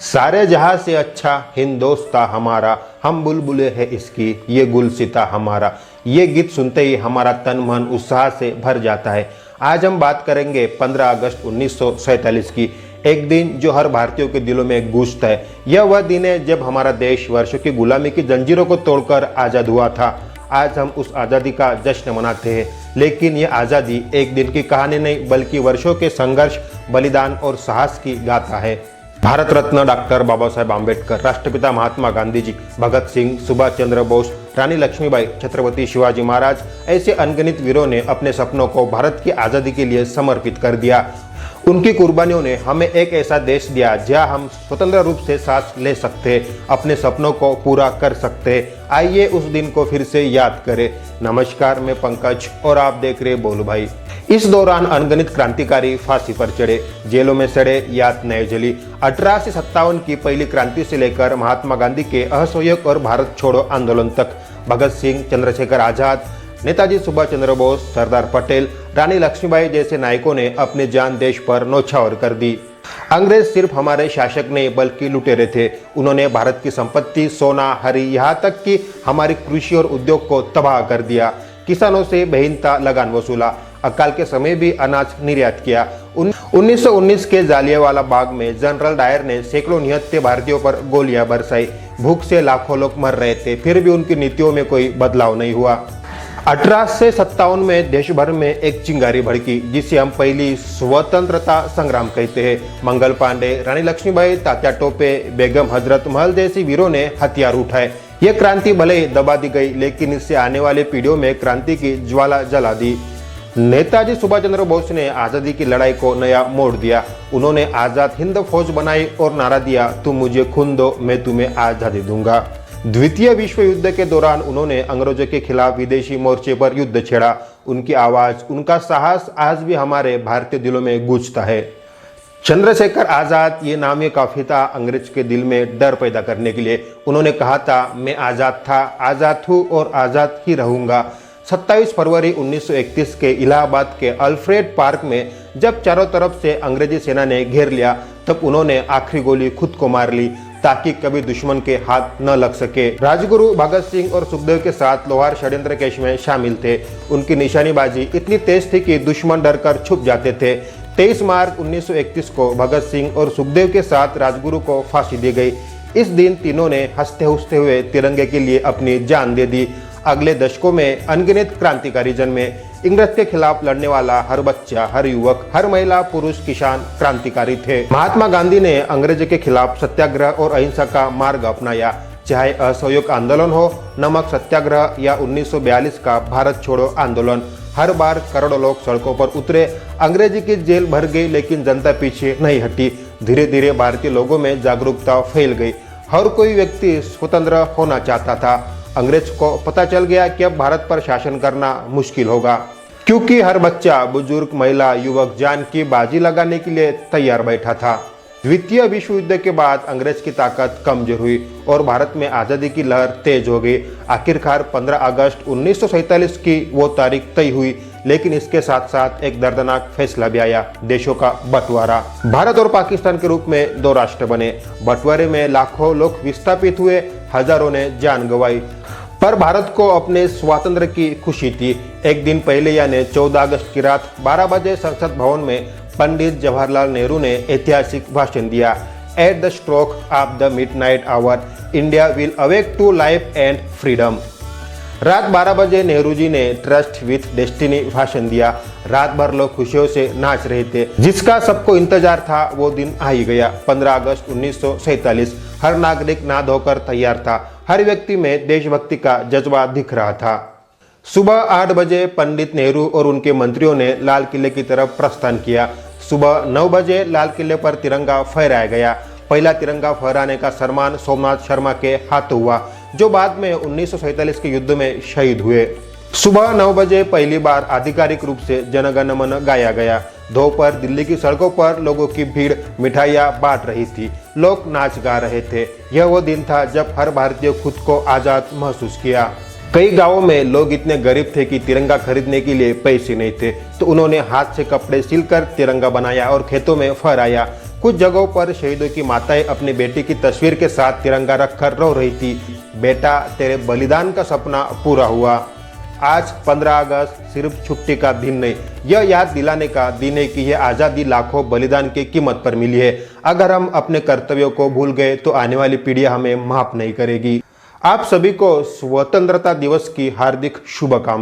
सारे जहां से अच्छा हिंदोस्ता हमारा, हम बुलबुले है इसकी ये गुलसिता हमारा। ये गीत सुनते ही हमारा तन मन उत्साह से भर जाता है। आज हम बात करेंगे 15 अगस्त 1947 की, एक दिन जो हर भारतीयों के दिलों में गूंजता है। यह वह दिन है जब हमारा देश वर्षों की गुलामी की जंजीरों को तोड़कर आज़ाद हुआ था। आज हम उस आज़ादी का जश्न मनाते हैं, लेकिन यह आज़ादी एक दिन की कहानी नहीं बल्कि वर्षों के संघर्ष, बलिदान और साहस की गाथा है। भारत रत्न डॉक्टर बाबा साहेब आम्बेडकर, राष्ट्रपिता महात्मा गांधी जी, भगत सिंह, सुभाष चंद्र बोस, रानी लक्ष्मीबाई, छत्रपति शिवाजी महाराज, ऐसे अनगिनत वीरों ने अपने सपनों को भारत की आज़ादी के लिए समर्पित कर दिया। उनकी कुर्बानियों ने हमें एक ऐसा देश दिया जहां हम स्वतंत्र रूप से सांस ले सकते, अपने सपनों को पूरा कर सकते। आइए उस दिन को फिर से याद करें। नमस्कार, मैं पंकज और आप देख रहे बोल भाई। इस दौरान अनगिनत क्रांतिकारी फांसी पर चढ़े, जेलों में सड़े, याद नए जली। 1857 की पहली क्रांति से लेकर महात्मा गांधी के असहयोग और भारत छोड़ो आंदोलन तक, भगत सिंह, चंद्रशेखर आजाद, नेताजी सुभाष चंद्र बोस, सरदार पटेल, रानी लक्ष्मीबाई जैसे नायकों ने अपनी जान देश पर न्यौछावर कर दी। अंग्रेज सिर्फ हमारे शासक नहीं बल्कि लुटेरे थे। उन्होंने भारत की संपत्ति, सोना, हरी, यहाँ तक कि हमारी कृषि और उद्योग को तबाह कर दिया। किसानों से बेहिंता लगान वसूला, अकाल के समय भी अनाज निर्यात किया। 1919 के जालियांवाला बाग में जनरल डायर ने सैकड़ों निहत्थे भारतीयों पर गोलियां बरसाई। भूख से लाखों लोग मर रहे थे, फिर भी उनकी नीतियों में कोई बदलाव नहीं हुआ। 1857 में देश भर में एक चिंगारी भड़की, जिसे हम पहली स्वतंत्रता संग्राम कहते हैं। मंगल पांडे, रानी लक्ष्मीबाई, तात्या टोपे, बेगम हजरत महल जैसी वीरों ने हथियार उठाए। यह क्रांति भले ही दबा दी गई, लेकिन इससे आने वाली पीढ़ियों में क्रांति की ज्वाला जला दी। नेताजी सुभाष चंद्र बोस ने आज़ादी की लड़ाई को नया मोड़ दिया। उन्होंने आज़ाद हिंद फौज बनाई और नारा दिया, तुम मुझे खून दो, मैं तुम्हें आज़ादी दूंगा। द्वितीय विश्व युद्ध के दौरान उन्होंने अंग्रेजों के खिलाफ विदेशी मोर्चे पर युद्ध छेड़ा। उनकी आवाज, उनका साहस आज भी हमारे भारतीय दिलों में गूंजता है। चंद्रशेखर आजाद, ये नाम ये काफी था अंग्रेज के दिल में डर पैदा करने के लिए। उन्होंने कहा था, मैं आजाद था, आजाद हूँ और आजाद ही रहूंगा। 27 फरवरी 1931 के इलाहाबाद के अल्फ्रेड पार्क में जब चारों तरफ से अंग्रेजी सेना ने घेर लिया, तब उन्होंने आखिरी गोली खुद को मार ली ताकि कभी दुश्मन के हाथ न लग सके। राजगुरु भगत सिंह और सुखदेव के साथ लोहार षड्यंत्र केस में शामिल थे। उनकी निशानेबाजी इतनी तेज थी कि दुश्मन डर कर छुप जाते थे। 23 मार्च 1931 को भगत सिंह और सुखदेव के साथ राजगुरु को फांसी दी गई। इस दिन तीनों ने हंसते हंसते हुए तिरंगे के लिए अपनी जान दे दी। अगले दशकों में अनगिनत क्रांतिकारी जन्मे। इंग्रज के खिलाफ लड़ने वाला हर बच्चा, हर युवक, हर महिला, पुरुष, किसान क्रांतिकारी थे। महात्मा गांधी ने अंग्रेज के खिलाफ सत्याग्रह और अहिंसा का मार्ग अपनाया, चाहे असहयोग आंदोलन हो, नमक सत्याग्रह या 1942 का भारत छोड़ो आंदोलन। हर बार करोड़ों लोग सड़कों पर उतरे, अंग्रेजी की जेल भर गई, लेकिन जनता पीछे नहीं हटी। धीरे धीरे भारतीय लोगों में जागरूकता फैल गई। हर कोई व्यक्ति स्वतंत्र होना चाहता था। अंग्रेज को पता चल गया कि अब भारत पर शासन करना मुश्किल होगा, क्योंकि हर बच्चा, बुजुर्ग, महिला, युवक जान की बाजी लगाने के लिए तैयार बैठा था। द्वितीय विश्व युद्ध के बाद अंग्रेज की ताकत कमजोर हुई और भारत में आज़ादी की लहर तेज हो गई। आखिरकार 15 अगस्त 1947 की वो तारीख तय हुई, लेकिन इसके साथ साथ एक दर्दनाक फैसला भी आया, देशों का बंटवारा। भारत और पाकिस्तान के रूप में दो राष्ट्र बने। बंटवारे में लाखों लोग विस्थापित हुए, हजारों ने जान गंवाई, पर भारत को अपने स्वातंत्र्य की खुशी थी। एक दिन पहले यानी 14 अगस्त की रात 12 बजे संसद भवन में पंडित जवाहरलाल नेहरू ने ऐतिहासिक भाषण दिया। At the stroke of the midnight hour, India will awake to life and freedom. रात 12 बजे नेहरू जी ने ट्रस्ट विथ डेस्टिनी भाषण दिया। रात भर लोग खुशियों से नाच रहे थे। जिसका सबको इंतजार था वो दिन आ ही गया, 15 अगस्त 1947। हर नागरिक नहा धोकर तैयार था। हर व्यक्ति में देशभक्ति का जज्बा दिख रहा था। सुबह 8 बजे पंडित नेहरू और उनके मंत्रियों ने लाल किले की तरफ प्रस्थान किया। सुबह 9 बजे लाल किले पर तिरंगा फहराया गया। पहला तिरंगा फहराने का सम्मान सोमनाथ शर्मा के हाथ हुआ, जो बाद में 1947 के युद्ध में शहीद हुए। सुबह 9 बजे पहली बार आधिकारिक रूप से जनगण मन गाया गया। दोपहर दिल्ली की सड़कों पर लोगों की भीड़ मिठाइयाँ बांट रही थी, लोग नाच गा रहे थे। यह वो दिन था जब हर भारतीय खुद को आज़ाद महसूस किया। कई गांवों में लोग इतने गरीब थे कि तिरंगा खरीदने के लिए पैसे नहीं थे, तो उन्होंने हाथ से कपड़े सिलकर तिरंगा बनाया और खेतों में फहराया। कुछ जगहों पर शहीदों की माताएं अपनी बेटी की तस्वीर के साथ तिरंगा रखकर रो रही थी। बेटा, तेरे बलिदान का सपना पूरा हुआ। आज 15 अगस्त सिर्फ छुट्टी का दिन नहीं, यह याद दिलाने का दिन है कि यह आज़ादी लाखों बलिदान की कीमत पर मिली है। अगर हम अपने कर्तव्यों को भूल गए तो आने वाली पीढ़ियां हमें माफ नहीं करेगी। आप सभी को स्वतंत्रता दिवस की हार्दिक शुभकामनाएं।